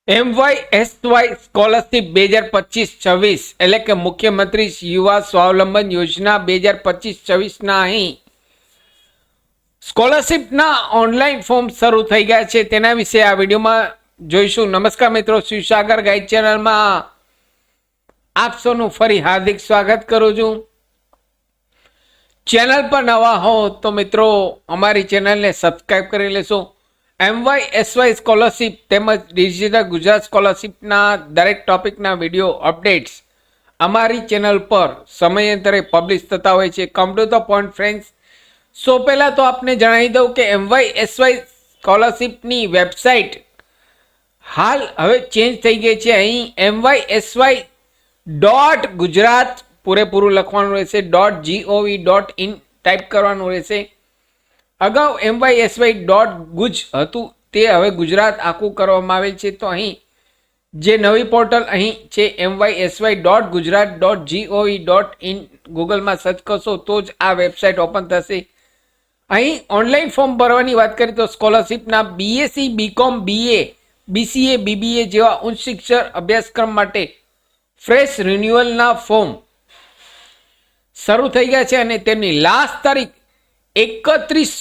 MYSY scholarship 2025-26 એટલે કે મુખ્યમંત્રી યુવા સ્વાવલંબન યોજના 2025-26 ના અહીં સ્કોલરશીપના ઓનલાઈન ફોર્મ શરૂ થઈ ગયા છે. તેના વિશે આ વિડીયોમાં જોઈશું. નમસ્કાર મિત્રો, શિવસાગર ગાઈડ ચેનલમાં આપ સૌનું ફરી હાર્દિક સ્વાગત કરું છું. ચેનલ પર નવા હો તો મિત્રો અમારી ચેનલને સબસ્ક્રાઈબ કરી લેશો. MYSY સ્કોલરશીપ તેમજ ડિજિટલ ગુજરાત સ્કોલરશીપના દરેક ટોપિકના વિડીયો અપડેટ્સ અમારી ચેનલ પર સમયાંતરે પબ્લિશ થતા હોય છે. Come to the point friends. So પહેલાં તો આપને જણાવી દઉં કે MYSY સ્કોલરશીપની વેબસાઇટ હાલ હવે ચેન્જ થઈ ગઈ છે. અહીં MYSY.ગુજરાત પૂરેપૂરું લખવાનું રહેશે, .gov.in ટાઈપ કરવાનું રહેશે. અગાઉ MYSY.ગુજ હતું, તે હવે ગુજરાત આખું કરવામાં આવેલ છે. તો અહીં જે નવી પોર્ટલ અહીં છે MYSY.ગુજરાત.gov.in ગૂગલમાં સર્ચ કરશો તો જ આ વેબસાઇટ ઓપન થશે. અહીં ઓનલાઈન ફોર્મ ભરવાની વાત કરીએ તો સ્કોલરશીપના BSc, BCom, BA, BCA, BBA જેવા ઉચ્ચ શિક્ષણ અભ્યાસક્રમ માટે ફ્રેશ રિન્યુઅલના ફોર્મ શરૂ થઈ ગયા છે અને તેમની લાસ્ટ તારીખ 31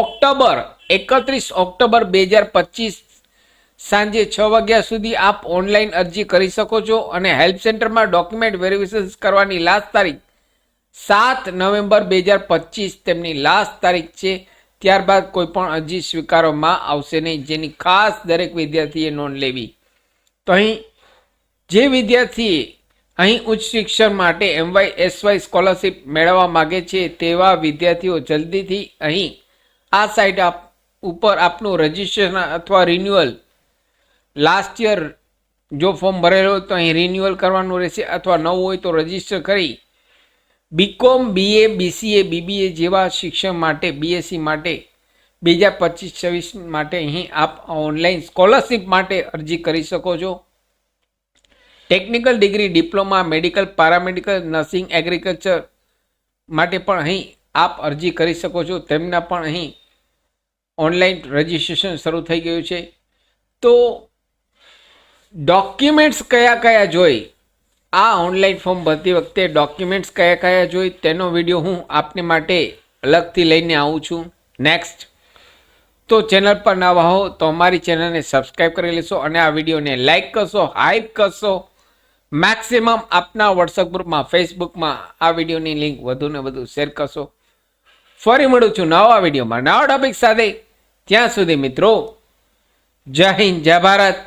ઓક્ટોબર 2025 સાંજે 6 વાગ્યા સુધી આપ ઓનલાઈન અરજી કરી શકો છો. અને હેલ્પ સેન્ટરમાં ડોક્યુમેન્ટ વેરિફિકેશન કરવાની લાસ્ટ તારીખ 7 નવેમ્બર 2025 તેમની લાસ્ટ તારીખ છે. ત્યારબાદ કોઈ પણ અરજી સ્વીકારવામાં આવશે નહીં, જેની ખાસ દરેક વિદ્યાર્થીએ નોંધ લેવી. તો અહીં જે વિદ્યાર્થીએ અહીં ઉચ્ચ શિક્ષણ માટે MYSY સ્કોલરશીપ મેળવવા માગે છે તેવા વિદ્યાર્થીઓ જલ્દીથી અહીં આ સાઇટ ઉપર આપનું રજિસ્ટ્રેશન અથવા રિન્યુઅલ, લાસ્ટ યર જો ફોર્મ ભરેલું હોય તો અહીં રિન્યુઅલ કરવાનું રહેશે, અથવા નવું હોય તો રજિસ્ટર કરી BCom, BA, BCA, BBA જેવા શિક્ષણ માટે, BSc માટે 2025-26 માટે અહીં આપ ઓનલાઈન સ્કોલરશીપ માટે અરજી કરી શકો છો. Technical degree, diploma, medical, paramedical, nursing, agriculture માટે પણ અહીં આપ અરજી કરી શકો છો. તેમના પણ અહીં ઓનલાઈન રજિસ્ટ્રેશન શરૂ થઈ ગયું છે. તો ડોક્યુમેન્ટ્સ કયા કયા જોઈ, આ ઓનલાઈન ફોર્મ ભરતી વખતે ડોક્યુમેન્ટ્સ કયા કયા જોઈ તેનો વિડીયો હું આપને માટે અલગથી લઈને આવું છું. નેક્સ્ટ. તો ચેનલ પર નવા હો તો અમારી ચેનલને સબસ્ક્રાઈબ કરી લેશો અને આ વિડીયોને લાઈક કરશો, હાઈપ કરશો. મેક્સિમમ આપના વોટ્સઅપ ગ્રુપમાં, ફેસબુકમાં આ વિડીયોની લિંક વધુને વધુ શેર કરશો. ફરી મળું છું નવા વિડીયોમાં નવા ટોપિક સાથે. ત્યાં સુધી મિત્રો, જય હિન્દ, જય ભારત.